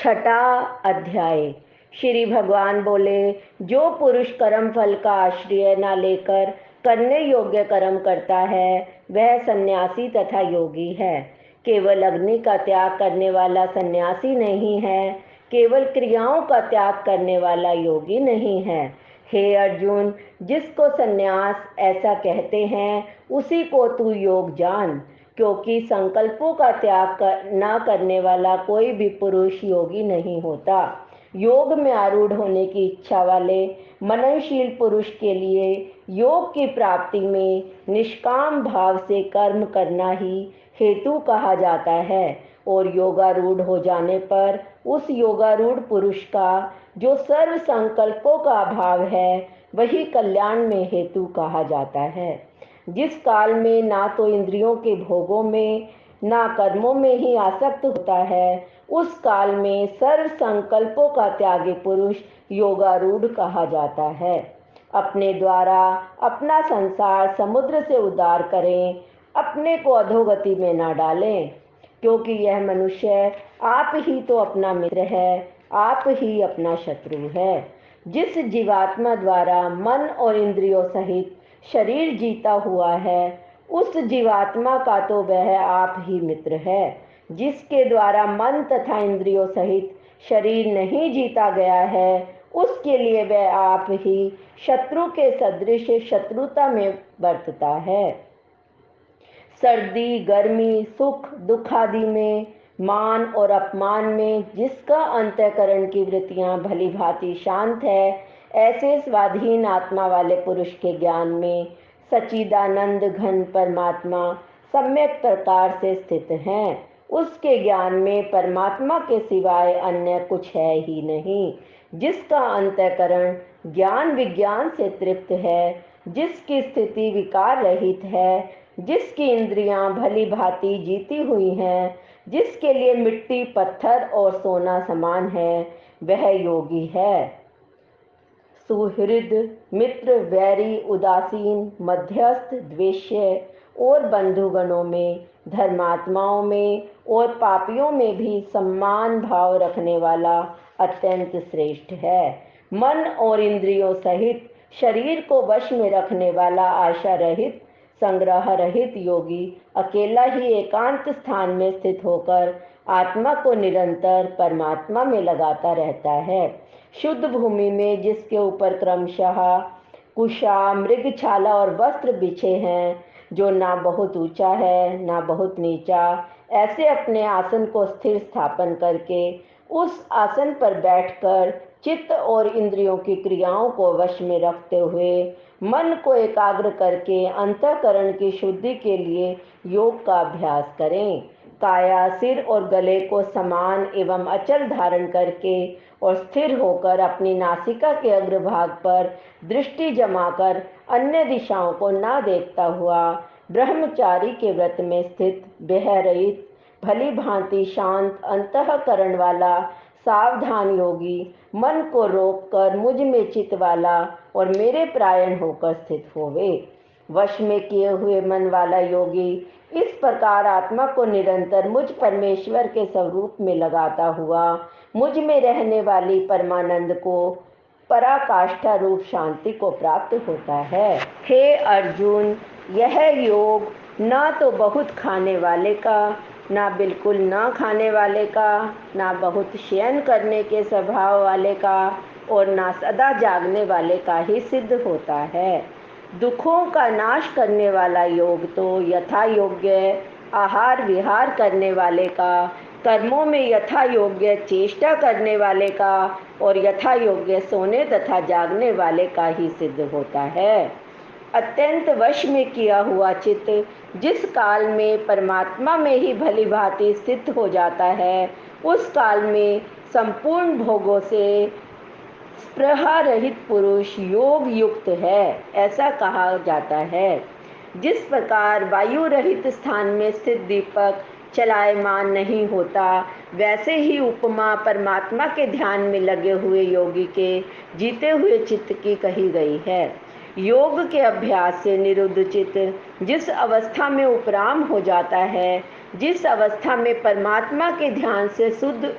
छठा अध्याय। श्री भगवान बोले, जो पुरुष कर्म फल का आश्रय न लेकर करने योग्य कर्म करता है वह सन्यासी तथा योगी है। केवल अग्नि का त्याग करने वाला सन्यासी नहीं है, केवल क्रियाओं का त्याग करने वाला योगी नहीं है। हे अर्जुन, जिसको सन्यास ऐसा कहते हैं उसी को तू योग जान, क्योंकि संकल्पों का त्याग न करने वाला कोई भी पुरुष योगी नहीं होता। योग में आरूढ़ होने की इच्छा वाले मननशील पुरुष के लिए योग की प्राप्ति में निष्काम भाव से कर्म करना ही हेतु कहा जाता है, और योगारूढ़ हो जाने पर उस योगारूढ़ पुरुष का जो सर्व संकल्पों का अभाव है वही कल्याण में हेतु कहा जाता है। जिस काल में ना तो इंद्रियों के भोगों में ना कर्मों में ही आसक्त होता है, उस काल में सर्व संकल्पों का त्यागी पुरुष योगारूढ़ कहा जाता है। अपने द्वारा अपना संसार समुद्र से उद्धार करें, अपने को अधोगति में ना डालें, क्योंकि यह मनुष्य आप ही तो अपना मित्र है, आप ही अपना शत्रु है। जिस जीवात्मा द्वारा मन और इंद्रियों सहित शरीर जीता हुआ है, उस जीवात्मा का तो वह आप ही मित्र है। जिसके द्वारा मन तथा इंद्रियों सहित शरीर नहीं जीता गया है, उसके लिए वह आप ही शत्रु के सदृश शत्रुता में बरतता है। सर्दी गर्मी सुख दुख आदि में, मान और अपमान में जिसका अंतःकरण की वृत्तियां भली भांति शांत है, ऐसे स्वाधीन आत्मा वाले पुरुष के ज्ञान में सच्चिदानंद घन परमात्मा सम्यक प्रकार से स्थित हैं। उसके ज्ञान में परमात्मा के सिवाय अन्य कुछ है ही नहीं। जिसका अंतःकरण ज्ञान विज्ञान से तृप्त है, जिसकी स्थिति विकार रहित है, जिसकी इंद्रियां भली भांति जीती हुई हैं, जिसके लिए मिट्टी पत्थर और सोना समान है, वह योगी है। सुहृद मित्र वैरी उदासीन मध्यस्थ द्वेष्य और बंधुगणों में, धर्मात्माओं में और पापियों में भी सम्मान भाव रखने वाला अत्यंत श्रेष्ठ है। मन और इंद्रियों सहित शरीर को वश में रखने वाला आशा रहित संग्रह रहित योगी अकेला ही एकांत स्थान में स्थित होकर आत्मा को निरंतर परमात्मा में लगाता रहता है। शुद्ध भूमि में जिसके ऊपर क्रमशः कुशा मृगछाला और वस्त्र बिछे हैं, जो ना बहुत ऊंचा है ना बहुत नीचा, ऐसे अपने आसन को स्थिर स्थापन करके उस आसन पर बैठकर चित्त और इंद्रियों की क्रियाओं को वश में रखते हुए मन को एकाग्र करके अंतःकरण की शुद्धि के लिए योग का अभ्यास करें। काया सिर और गले को समान एवं अचल धारण करके और स्थिर होकर अपनी नासिका के अग्रभाग पर दृष्टि जमाकर अन्य दिशाओं को ना देखता हुआ ब्रह्मचारी के व्रत में स्थित बेहरहित भली भांति शांत अंतःकरण वाला सावधान योगी मन को रोककर मुझ में चित वाला और मेरे प्रायण होकर स्थित होवे। वश में किए हुए मन वाला योगी इस प्रकार आत्मा को निरंतर मुझ परमेश्वर के स्वरूप में लगाता हुआ मुझ में रहने वाली परमानंद को पराकाष्ठा रूप शांति को प्राप्त होता है। हे अर्जुन, यह योग ना तो बहुत खाने वाले का, ना बिल्कुल ना खाने वाले का, ना बहुत शयन करने के स्वभाव वाले का और ना सदा जागने वाले का ही सिद्ध होता है। दुखों का नाश करने वाला योग तो यथा योग्य आहार विहार करने वाले का, कर्मों में यथा योग्य चेष्टा करने वाले का और यथा योग्य सोने तथा जागने वाले का ही सिद्ध होता है। अत्यंत वश में किया हुआ चित्त जिस काल में परमात्मा में ही भली भांति स्थित हो जाता है, उस काल में संपूर्ण भोगों से स्पृहा रहित पुरुष योग युक्त है, ऐसा कहा जाता है। जिस प्रकार वायु रहित स्थान में स्थित दीपक चलायमान नहीं होता, वैसे ही उपमा परमात्मा के ध्यान में लगे हुए योगी के जीते हुए चित्त की कही गई है। योग के अभ्यास से निरुद्ध चित्त जिस अवस्था में उपराम हो जाता है, जिस अवस्था में परमात्मा के ध्यान से शुद्ध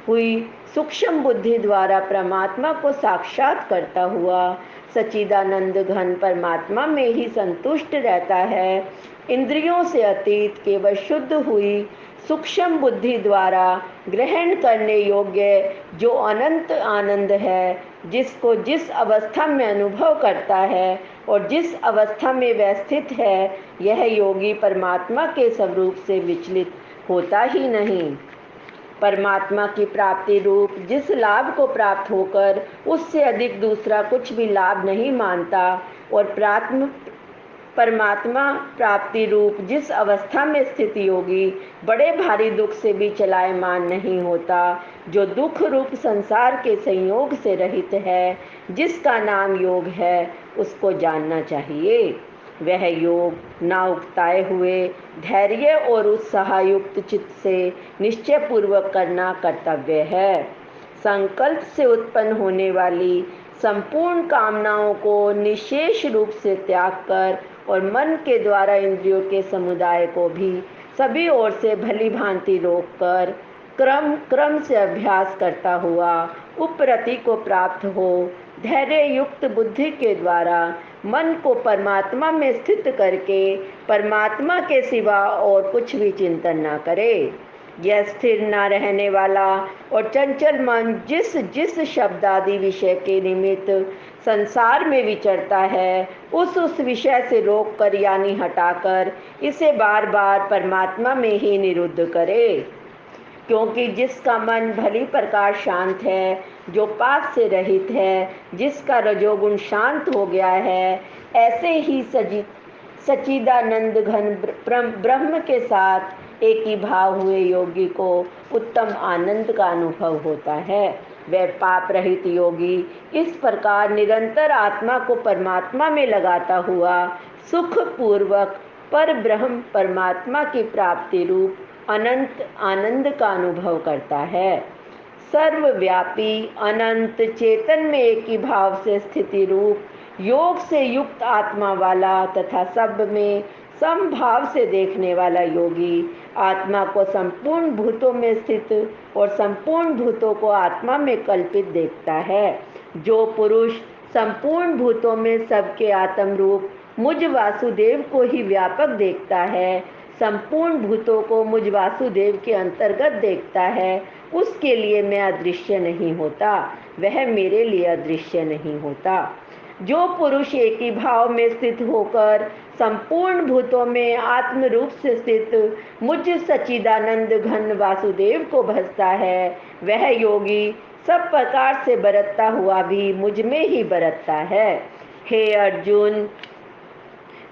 हुई सूक्ष्म बुद्धि द्वारा परमात्मा को साक्षात करता हुआ सच्चिदानंद घन परमात्मा में ही संतुष्ट रहता है। इंद्रियों से अतीत केवल शुद्ध हुई सूक्ष्म बुद्धि द्वारा ग्रहण करने योग्य जो अनंत आनंद है, जिसको जिस अवस्था में अनुभव करता है और जिस अवस्था में वह स्थित है, यह योगी परमात्मा के स्वरूप से विचलित होता ही नहीं। परमात्मा की प्राप्ति रूप जिस लाभ को प्राप्त होकर उससे अधिक दूसरा कुछ भी लाभ नहीं मानता और परमात्मा प्राप्ति रूप जिस अवस्था में स्थित योगी बड़े भारी दुख से भी चलायमान नहीं होता, जो दुख रूप संसार के संयोग से रहित है, जिसका नाम योग है, उसको जानना चाहिए। वह योग ना उकताए हुए धैर्य और उत्साहयुक्त चित्त से निश्चय पूर्वक करना कर्तव्य है। संकल्प से उत्पन्न होने वाली संपूर्ण कामनाओं को निशेष रूप से त्याग कर और मन के द्वारा इंद्रियों के समुदाय को भी सभी ओर से भली भांति रोककर क्रम से अभ्यास करता हुआ उपरति को प्राप्त हो धैर्य युक्त बुद्धि के द्वारा मन को परमात्मा में स्थित करके परमात्मा के सिवा और कुछ भी चिंतन न करे। यह स्थिर न रहने वाला और चंचल मन जिस जिस शब्द आदि विषय के निमित्त संसार में विचरता है, उस विषय से रोक कर यानी हटाकर इसे बार बार परमात्मा में ही निरुद्ध करे। क्योंकि जिसका मन भली प्रकार शांत है, जो पाप से रहित है, जिसका रजोगुण शांत हो गया है, ऐसे ही सच्चिदानंद घन ब्रह्म के साथ एक ही भाव हुए योगी को उत्तम आनंद का अनुभव होता है। वह पाप रहित योगी इस प्रकार निरंतर आत्मा को परमात्मा में लगाता हुआ सुख पूर्वक पर ब्रह्म परमात्मा की प्राप्ति रूप अनंत आनंद का अनुभव करता है। सर्वव्यापी अनंत चेतन में एक ही भाव से स्थिति रूप योग से युक्त आत्मा वाला तथा सब में समभाव से देखने वाला योगी आत्मा को संपूर्ण भूतों में स्थित और संपूर्ण भूतों को आत्मा में कल्पित देखता है। जो पुरुष संपूर्ण भूतों में सबके आत्म रूप मुझ वासुदेव को ही व्यापक देखता है, संपूर्ण भूतों को मुझ वासुदेव के अंतर्गत देखता है, उसके लिए मैं अदृश्य नहीं होता, वह मेरे लिए अदृश्य नहीं होता। जो पुरुष एक ही भाव में स्थित होकर संपूर्ण भूतों में आत्म रूप से स्थित मुझ सच्चिदानंद घन वासुदेव को भजता है, वह योगी सब प्रकार से बरतता हुआ भी मुझ में ही बरतता है। हे अर्जुन,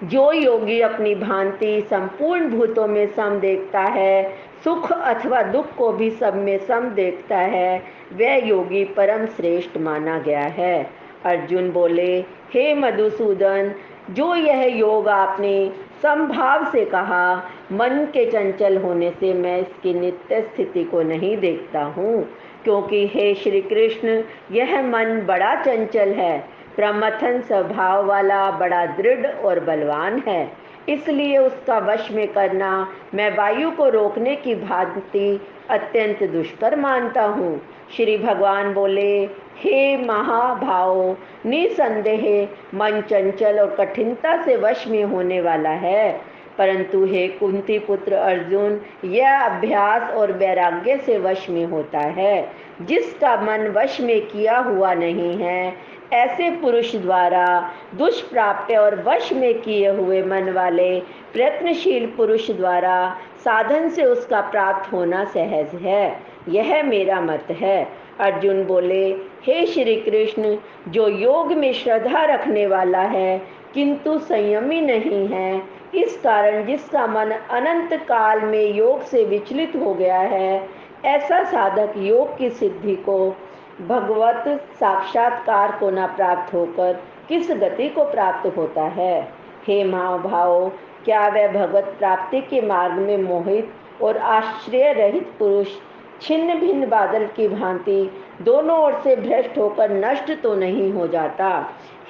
जो योगी अपनी भांति संपूर्ण भूतों में सम देखता है, सुख अथवा दुख को भी सब में सम देखता है, वह योगी परम श्रेष्ठ माना गया है। अर्जुन बोले, हे मधुसूदन, जो यह योग आपने समभाव से कहा, मन के चंचल होने से मैं इसकी नित्य स्थिति को नहीं देखता हूँ, क्योंकि हे श्री कृष्ण, यह मन बड़ा चंचल है, प्रमथन स्वभाव वाला, बड़ा दृढ़ और बलवान है, इसलिए उसका वश में करना मैं वायु को रोकने की भांति अत्यंत दुष्कर मानता हूँ। श्री भगवान बोले, हे महाभाव, निसंदेह मन चंचल और कठिनता से वश में होने वाला है, परंतु हे कुंती पुत्र अर्जुन, यह अभ्यास और वैराग्य से वश में होता है। जिसका मन वश में किया हुआ नहीं है, ऐसे पुरुष द्वारा दुष्प्राप्य और वश में किए हुए मन वाले प्रयत्नशील पुरुष द्वारा साधन से उसका प्राप्त होना सहज है, यह मेरा मत है। अर्जुन बोले, हे श्री कृष्ण, जो योग में श्रद्धा रखने वाला है किंतु संयमी नहीं है, इस कारण जिसका मन अनंत काल में योग से विचलित हो गया है, ऐसा साधक योग की सिद्धि को भगवत साक्षात्कार को न प्राप्त होकर किस गति को प्राप्त होता है। हे महाभाव, क्या वह भगवत प्राप्ति के मार्ग में मोहित और आश्रय रहित पुरुष छिन्न भिन्न बादल की भांति दोनों ओर से भ्रष्ट होकर नष्ट तो नहीं हो जाता।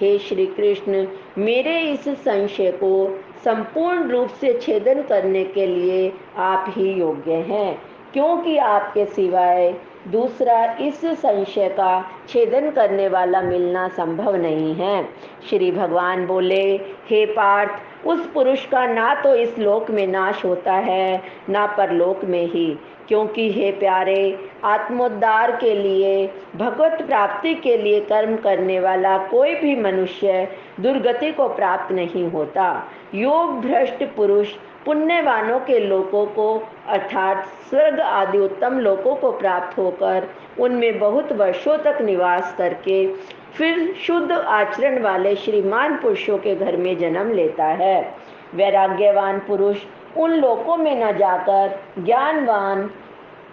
हे श्री कृष्ण, मेरे इस संशय को संपूर्ण रूप से छेदन करने के लिए आप ही योग्य हैं। क्योंकि आपके सिवाय दूसरा इस संशय का छेदन करने वाला मिलना संभव नहीं है। श्री भगवान बोले, हे पार्थ, उस पुरुष का ना तो इस लोक में नाश होता है ना परलोक में ही, क्योंकि हे प्यारे, आत्मोद्धार के लिए, भगवत प्राप्ति के लिए कर्म करने वाला कोई भी मनुष्य दुर्गति को प्राप्त नहीं होता। योग भ्रष्ट पुरुष पुण्यवानों के लोकों को अर्थात स्वर्ग आदि उत्तम लोकों को प्राप्त होकर उनमें बहुत वर्षों तक निवास करके फिर शुद्ध आचरण वाले श्रीमान पुरुषों के घर में जन्म लेता है। वैराग्यवान पुरुष उन लोकों में न जाकर ज्ञानवान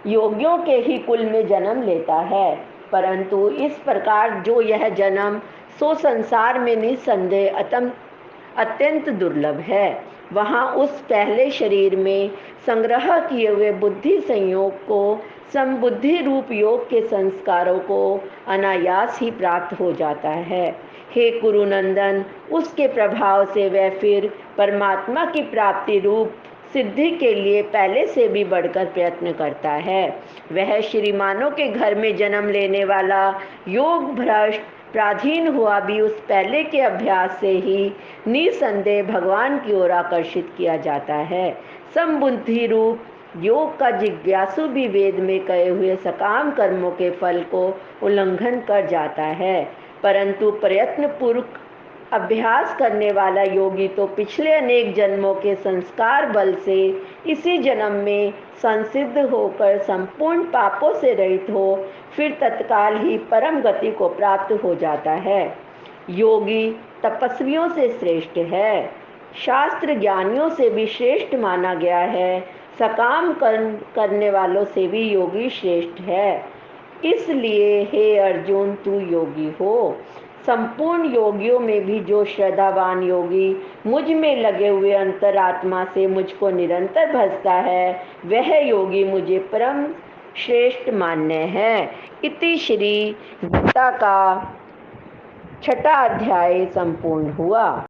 योगियों के ही कुल में जन्म लेता है, परंतु इस प्रकार जो यह जन्म सो संसार में निसंदेह अत्यंत दुर्लभ है। वहाँ उस पहले शरीर में संग्रह किए हुए बुद्धि संयोग को समबुद्धि रूप योग के संस्कारों को अनायास ही प्राप्त हो जाता है। हे कुरुनंदन, उसके प्रभाव से वह फिर परमात्मा की प्राप्ति रूप सिद्धि के लिए पहले से भी बढ़कर प्रयत्न करता है। वह श्रीमानों के घर में जन्म लेने वाला योग भ्रष्ट प्राधीन हुआ भी उस पहले के अभ्यास से ही निसंदेह भगवान की ओर आकर्षित किया जाता है। समबुद्धि रूप योग का जिज्ञासु भी वेद में कहे हुए सकाम कर्मों के फल को उल्लंघन कर जाता है, परंतु प्रयत्न पूर्वक अभ्यास करने वाला योगी तो पिछले अनेक जन्मों के संस्कार बल से इसी जन्म में संसिद्ध होकर संपूर्ण पापों से रहित हो फिर तत्काल ही परम गति को प्राप्त हो जाता है। योगी तपस्वियों से श्रेष्ठ है, शास्त्र ज्ञानियों से भी श्रेष्ठ माना गया है, सकाम कर्म करने वालों से भी योगी श्रेष्ठ है। इसलिए हे अर्जुन, तू योगी हो। संपूर्ण योगियों में भी जो श्रद्धावान योगी मुझ में लगे हुए अंतरात्मा से मुझको निरंतर भजता है, वह योगी मुझे परम श्रेष्ठ मान्य है। इति श्री गीता का 6वां अध्याय संपूर्ण हुआ।